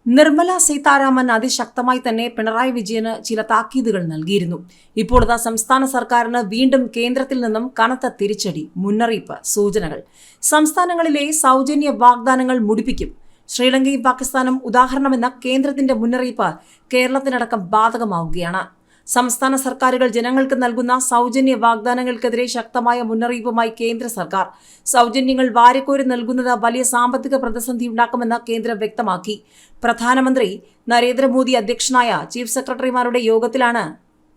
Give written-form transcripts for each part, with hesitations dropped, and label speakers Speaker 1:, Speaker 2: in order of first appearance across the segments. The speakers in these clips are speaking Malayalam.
Speaker 1: നിർമ്മല സീതാരാമൻ അതിശക്തമായി തന്നെ പിണറായി വിജയന് ചില താക്കീതുകൾ നൽകിയിരുന്നു. ഇപ്പോഴത്തെ സംസ്ഥാന സർക്കാരിന് വീണ്ടും കേന്ദ്രത്തിൽ നിന്നും കനത്ത തിരിച്ചടി, മുന്നറിയിപ്പ്, സൂചനകൾ. സംസ്ഥാനങ്ങളിലെ സൗജന്യ വാഗ്ദാനങ്ങൾ മുടിപ്പിക്കും. ശ്രീലങ്കയും പാകിസ്ഥാനും ഉദാഹരണമെന്ന കേന്ദ്രത്തിന്റെ മുന്നറിയിപ്പ് കേരളത്തിനടക്കം ബാധകമാവുകയാണ്. സംസ്ഥാന സർക്കാരുകൾ ജനങ്ങൾക്ക് നൽകുന്ന സൗജന്യ വാഗ്ദാനങ്ങൾക്കെതിരെ ശക്തമായ മുന്നറിയിപ്പുമായി കേന്ദ്ര സർക്കാർ. സൗജന്യങ്ങൾ വാരിക്കോരി നൽകുന്നത് വലിയ സാമ്പത്തിക പ്രതിസന്ധി ഉണ്ടാക്കുമെന്ന് കേന്ദ്രം വ്യക്തമാക്കി. പ്രധാനമന്ത്രി നരേന്ദ്രമോദി അധ്യക്ഷനായ ചീഫ് സെക്രട്ടറിമാരുടെ യോഗത്തിലാണ്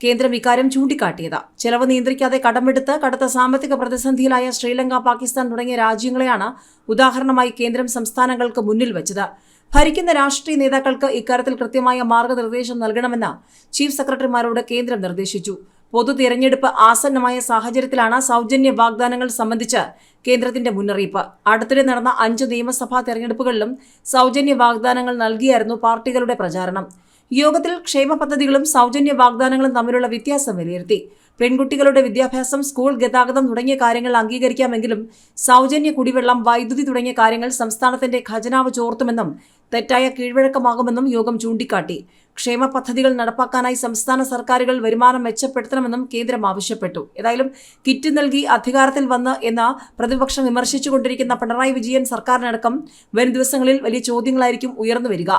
Speaker 1: കേന്ദ്രം ഇക്കാര്യം ചൂണ്ടിക്കാട്ടിയത്. ചെലവ് നിയന്ത്രിക്കാതെ കടമെടുത്ത് കടുത്ത സാമ്പത്തിക പ്രതിസന്ധിയിലായ ശ്രീലങ്ക, പാകിസ്ഥാൻ തുടങ്ങിയ രാജ്യങ്ങളെയാണ് ഉദാഹരണമായി കേന്ദ്രം സംസ്ഥാനങ്ങൾക്ക് മുന്നിൽ വെച്ചത്. ഭരിക്കുന്ന രാഷ്ട്രീയ നേതാക്കൾക്ക് ഇക്കാര്യത്തിൽ കൃത്യമായ മാർഗനിർദ്ദേശം നൽകണമെന്ന് ചീഫ് സെക്രട്ടറിമാരോട് കേന്ദ്രം നിർദ്ദേശിച്ചു. പൊതു തിരഞ്ഞെടുപ്പ് ആസന്നമായ സാഹചര്യത്തിലാണ് സൗജന്യ വാഗ്ദാനങ്ങൾ സംബന്ധിച്ച് കേന്ദ്രത്തിന്റെ മുന്നറിയിപ്പ്. അടുത്തിടെ നടന്ന 5 നിയമസഭാ തെരഞ്ഞെടുപ്പുകളിലും സൗജന്യ വാഗ്ദാനങ്ങൾ നൽകിയായിരുന്നു പാർട്ടികളുടെ പ്രചാരണം. യോഗത്തിൽ ക്ഷേമ പദ്ധതികളും സൗജന്യ വാഗ്ദാനങ്ങളും തമ്മിലുള്ള വ്യത്യാസം വിലയിരുത്തി. പെൺകുട്ടികളുടെ വിദ്യാഭ്യാസം, സ്കൂൾ ഗതാഗതം തുടങ്ങിയ കാര്യങ്ങൾ അംഗീകരിക്കാമെങ്കിലും സൗജന്യ കുടിവെള്ളം, വൈദ്യുതി തുടങ്ങിയ കാര്യങ്ങൾ സംസ്ഥാനത്തിന്റെ ഖജനാവ് ചോർത്തുമെന്നും തെറ്റായ കീഴ്വഴക്കമാകുമെന്നും യോഗം ചൂണ്ടിക്കാട്ടി. ക്ഷേമ പദ്ധതികൾ നടപ്പാക്കാനായി സംസ്ഥാന സർക്കാരുകൾ വരുമാനം മെച്ചപ്പെടുത്തണമെന്നും കേന്ദ്രം ആവശ്യപ്പെട്ടു. ഏതായാലും കിറ്റ് നൽകി അധികാരത്തിൽ വന്ന് എന്ന് പ്രതിപക്ഷം വിമർശിച്ചുകൊണ്ടിരിക്കുന്ന പിണറായി വിജയൻ സർക്കാരിനടക്കം വരും ദിവസങ്ങളിൽ വലിയ ചോദ്യങ്ങളായിരിക്കും ഉയർന്നു വരിക.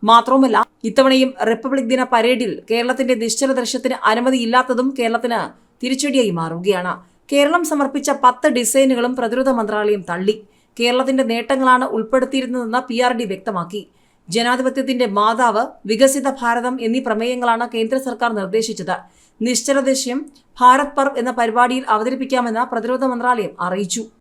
Speaker 1: മാത്രവുമല്ല, ഇത്തവണയും റിപ്പബ്ലിക് ദിന പരേഡിൽ കേരളത്തിന്റെ നിശ്ചല ദൃശ്യത്തിന് അനുമതിയില്ലാത്തതും കേരളത്തിന് തിരിച്ചടിയായി മാറുകയാണ്. കേരളം സമർപ്പിച്ച 10 ഡിസൈനുകളും പ്രതിരോധ മന്ത്രാലയം തള്ളി. കേരളത്തിന്റെ നേട്ടങ്ങളാണ് ഉൾപ്പെടുത്തിയിരുന്നതെന്ന് PRD വ്യക്തമാക്കി. ജനാധിപത്യത്തിന്റെ മാതാവ്, വികസിത ഭാരതം എന്നീ പ്രമേയങ്ങളാണ് കേന്ദ്ര സർക്കാർ നിർദ്ദേശിച്ചത്. നിശ്ചല ദൃശ്യം ഭാരത് പർവ് എന്ന പരിപാടിയിൽ അവതരിപ്പിക്കാമെന്ന് പ്രതിരോധ മന്ത്രാലയം അറിയിച്ചു.